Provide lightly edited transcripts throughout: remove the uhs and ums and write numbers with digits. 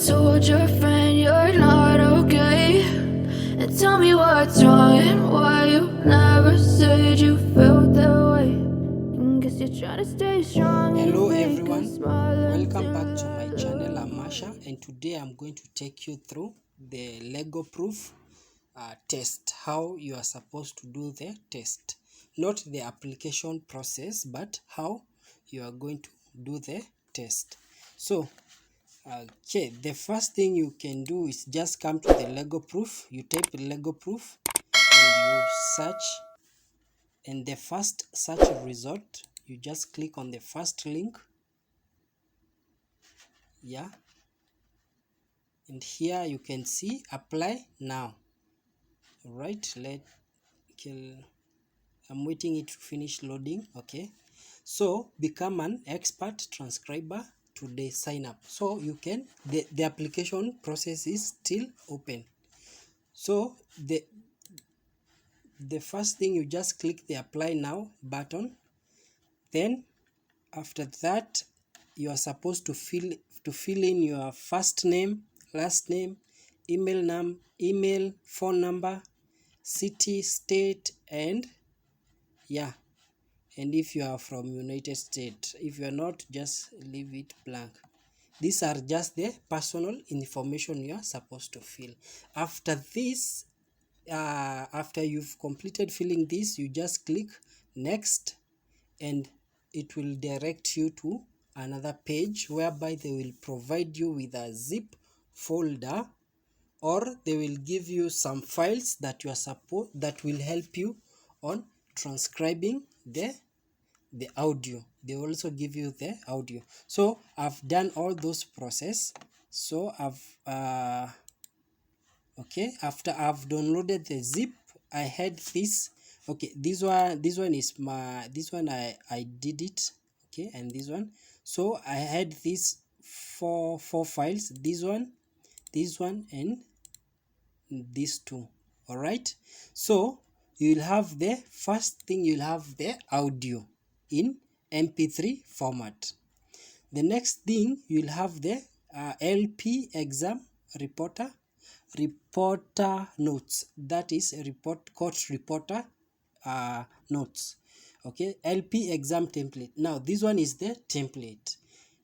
told your friend you're not okay? And tell me what's wrong and why you never said you felt that way. And guess you're trying to stay strong. Hello everyone, welcome back to my channel. I'm Masha, and today I'm going to take you through the LegalProof test, how you are supposed to do the test, not the application process, but how you are going to do the test. So okay, the first thing you can do is just come to the LegalProof. You type LegalProof and you search, and the first search result, you just click on the first link. Yeah, and here you can see apply now. All right, I'm waiting it to finish loading. Okay, so become an expert transcriber today, sign up. So you can, the application process is still open. So the first thing, you just click the apply now button. Then after that, you are supposed to fill in your first name, last name, email, phone number, city, state, and yeah, and if you are from United States. If you are not, just leave it blank. These are just the personal information you are supposed to fill. After this, after you've completed filling this, you just click next, and it will direct you to another page whereby they will provide you with a zip folder, or they will give you some files that you are that will help you on transcribing the audio. They will also give you the audio. So I've done all those process. So I've okay, after I've downloaded the zip, I had this. Okay, this one is my, this one I did it. Okay, and this one, so I had these four files, this one, and these two. All right, so you'll have the first thing, you'll have the audio in MP3 format. The next thing, you'll have the LP exam reporter notes, that is court reporter notes. Okay, LP exam template. Now this one is the template,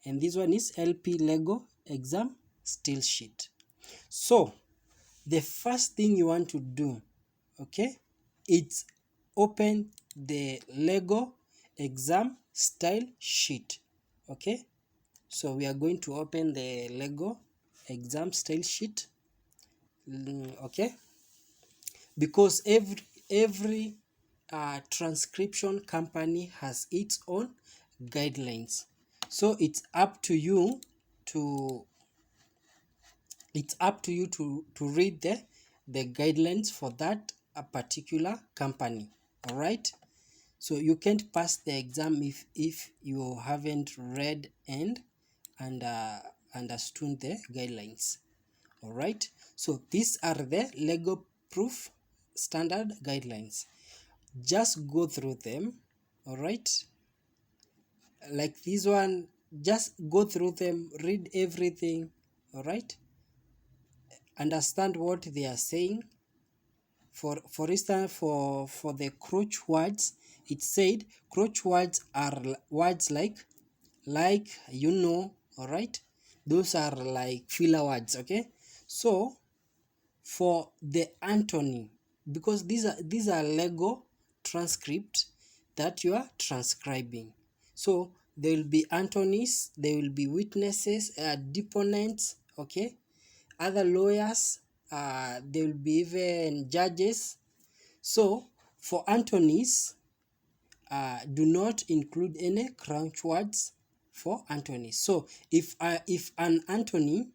and this one is LP Lego exam still sheet. So the first thing you want to do, okay, it's open the Lego exam style sheet. Okay, so we are going to open the Lego exam style sheet. Okay, because every transcription company has its own guidelines, so it's up to you to read the guidelines for that particular company. All right, so you can't pass the exam if you haven't read and understood the guidelines. All right, so these are the LegalProof standard guidelines. Just go through them. All right, like this one, just go through them, read everything. All right, understand what they are saying. For instance, for the crutch words, it said crutch words are words like, you know. All right, those are like filler words. Okay, so for the antony, because these are Lego transcript that you are transcribing, so there will be antonies, there will be witnesses, deponents, okay, other lawyers, there will be even judges. So for antonies, do not include any crunch words for antonies. So if an antony,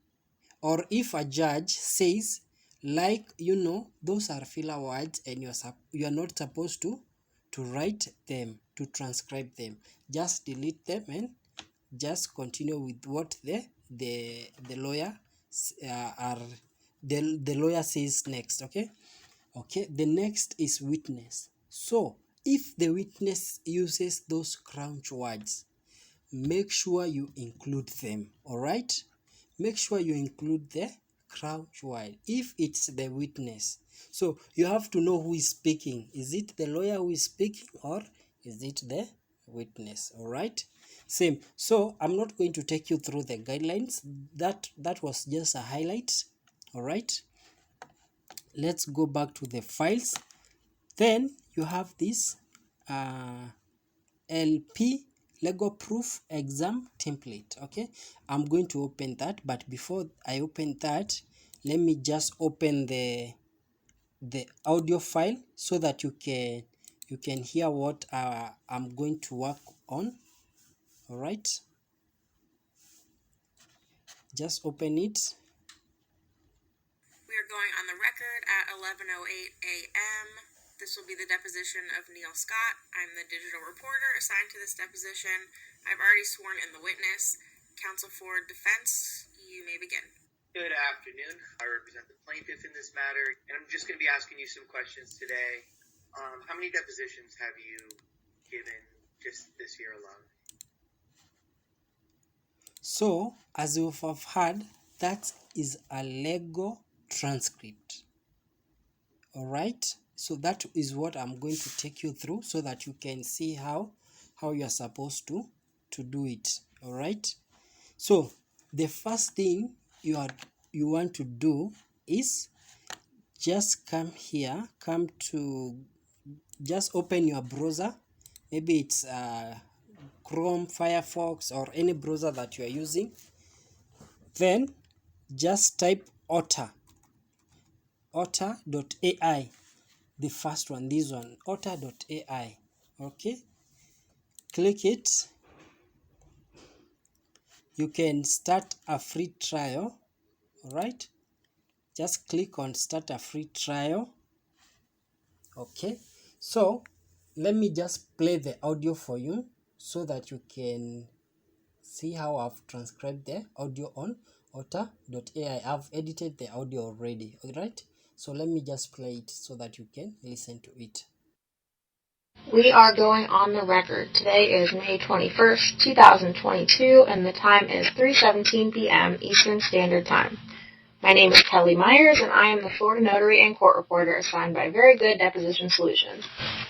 or if a judge says, like, you know, those are filler words, and you are not supposed to write them, to transcribe them. Just delete them and just continue with what the lawyer the lawyer says next. Okay, the next is witness. So if the witness uses those crunch words, make sure you include them. All right, make sure you include the crouch while if it's the witness. So you have to know who is speaking. Is it the lawyer who is speaking or is it the witness? All right, same. So I'm not going to take you through the guidelines. That was just a highlight. All right, let's go back to the files. Then you have this LP Legal Proof Exam template. Okay, I'm going to open that, but before I open that, let me just open the audio file so that you can hear what I'm going to work on. All right, just open it. We are going on the record at 11:08 a.m. This will be the deposition of Neil Scott. I'm the digital reporter assigned to this deposition. I've already sworn in the witness. Counsel for defense, you may begin. Good afternoon. I represent the plaintiff in this matter, and I'm just going to be asking you some questions today. How many depositions have you given just this year alone? So, as you have heard, that is a legal transcript. All right, so that is what I'm going to take you through so that you can see how you're supposed to do it. All right, so the first thing you want to do is just come here, just open your browser. Maybe it's Chrome, Firefox, or any browser that you are using. Then just type otter.ai, the first one, this one, otter.ai. okay, click it. You can start a free trial. All right, just click on start a free trial. Okay, so let me just play the audio for you so that you can see how I've transcribed the audio on otter.ai. I've edited the audio already. All right, so let me just play it so that you can listen to it. We are going on the record. Today is May 21st, 2022, and the time is 3:17 p.m. Eastern Standard Time. My name is Kelly Myers, and I am the Florida notary and court reporter assigned by Very Good Deposition Solutions.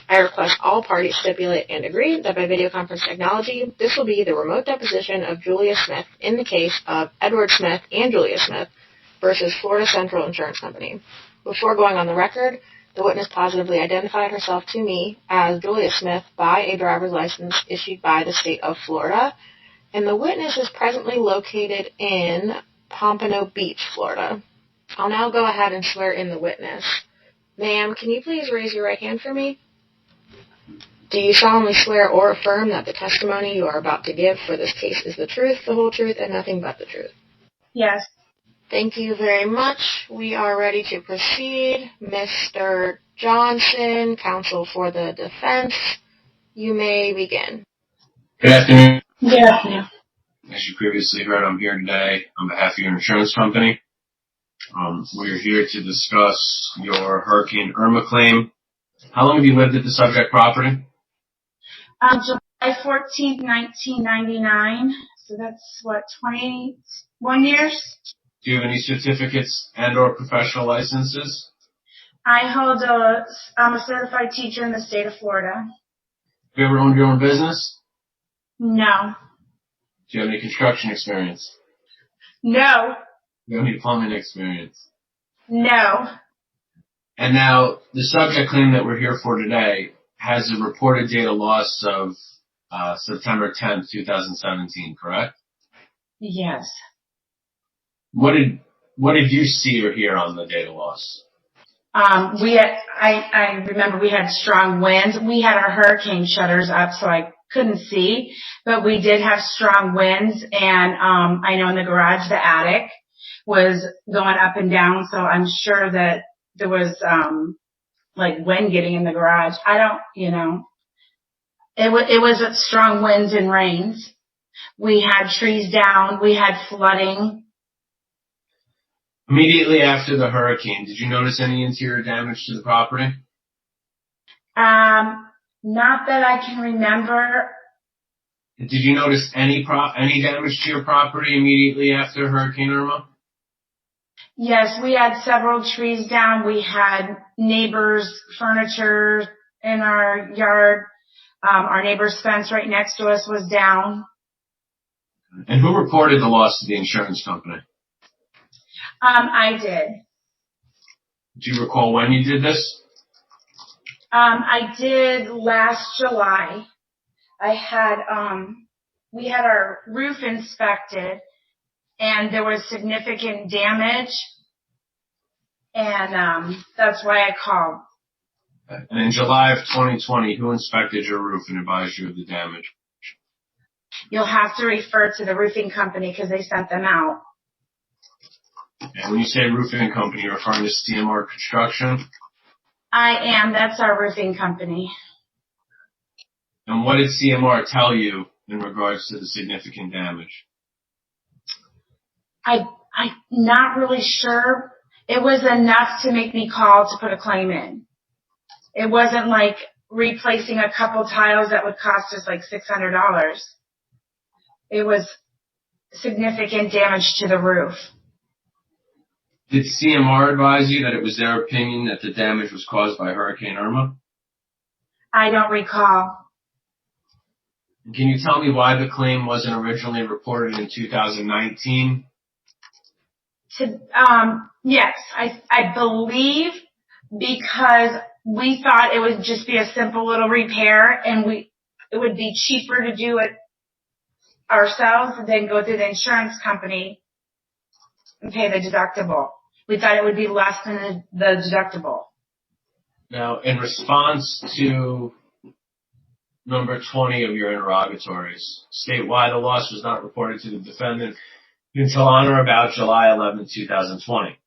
I request all parties stipulate and agree that by video conference technology, this will be the remote deposition of Julia Smith in the case of Edward Smith and Julia Smith versus Florida Central Insurance Company. Before going on the record, the witness positively identified herself to me as Julia Smith by a driver's license issued by the state of Florida, and the witness is presently located in Pompano Beach, Florida. I'll now go ahead and swear in the witness. Ma'am, can you please raise your right hand for me? Do you solemnly swear or affirm that the testimony you are about to give for this case is the truth, the whole truth, and nothing but the truth? Yes. Thank you very much. We are ready to proceed. Mr. Johnson, counsel for the defense, you may begin. Good afternoon. Good afternoon. As you previously heard, I'm here today on behalf of your insurance company. We're here to discuss your Hurricane Irma claim. How long have you lived at the subject property? July 14th, 1999. So that's, 21 years? Do you have any certificates and or professional licenses? I'm a certified teacher in the state of Florida. Have you ever owned your own business? No. Do you have any construction experience? No. Do you have any plumbing experience? No. And now, the subject claim that we're here for today has a reported date of loss of September 10th, 2017, correct? Yes. What did you see or hear on the date of loss? I remember we had strong winds. We had our hurricane shutters up, so I couldn't see, but we did have strong winds, and I know in the garage the attic was going up and down, so I'm sure that there was wind getting in the garage. It was strong winds and rains. We had trees down, we had flooding. Immediately after the hurricane, did you notice any interior damage to the property? Not that I can remember. Did you notice any damage to your property immediately after Hurricane Irma? Yes, we had several trees down. We had neighbors' furniture in our yard. Our neighbor's fence right next to us was down. And who reported the loss to the insurance company? I did. Do you recall when you did this? I did last July. We had our roof inspected and there was significant damage, and that's why I called. And in July of 2020, who inspected your roof and advised you of the damage? You'll have to refer to the roofing company because they sent them out. And when you say roofing company, you're referring to CMR Construction? I am. That's our roofing company. And what did CMR tell you in regards to the significant damage? I'm not really sure. It was enough to make me call to put a claim in. It wasn't like replacing a couple tiles that would cost us like $600. It was significant damage to the roof. Did CMR advise you that it was their opinion that the damage was caused by Hurricane Irma? I don't recall. Can you tell me why the claim wasn't originally reported in 2019? Yes, I believe because we thought it would just be a simple little repair and it would be cheaper to do it ourselves than go through the insurance company and pay the deductible. We thought it would be less than the deductible. Now, in response to number 20 of your interrogatories, state why the loss was not reported to the defendant until on or about July 11, 2020.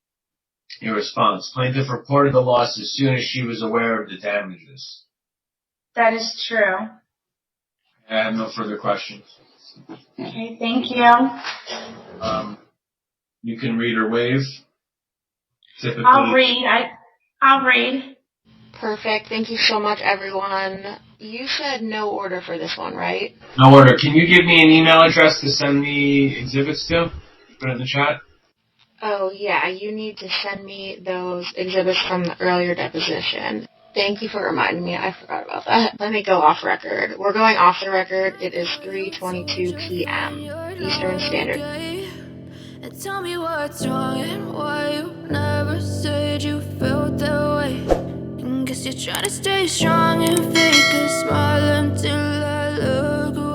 Your response: plaintiff reported the loss as soon as she was aware of the damages. That is true. I have no further questions. Okay, thank you. You can read or waive. Typically, I'll read. Perfect. Thank you so much, everyone. You said no order for this one, right? No order. Can you give me an email address to send the exhibits to? Put it in the chat. Oh, yeah. You need to send me those exhibits from the earlier deposition. Thank you for reminding me. I forgot about that. Let me go off record. We're going off the record. It is 3:22 p.m. Eastern Standard. And tell me what's wrong and why you never said you felt that way. And guess you're trying to stay strong and fake a smile until I look away.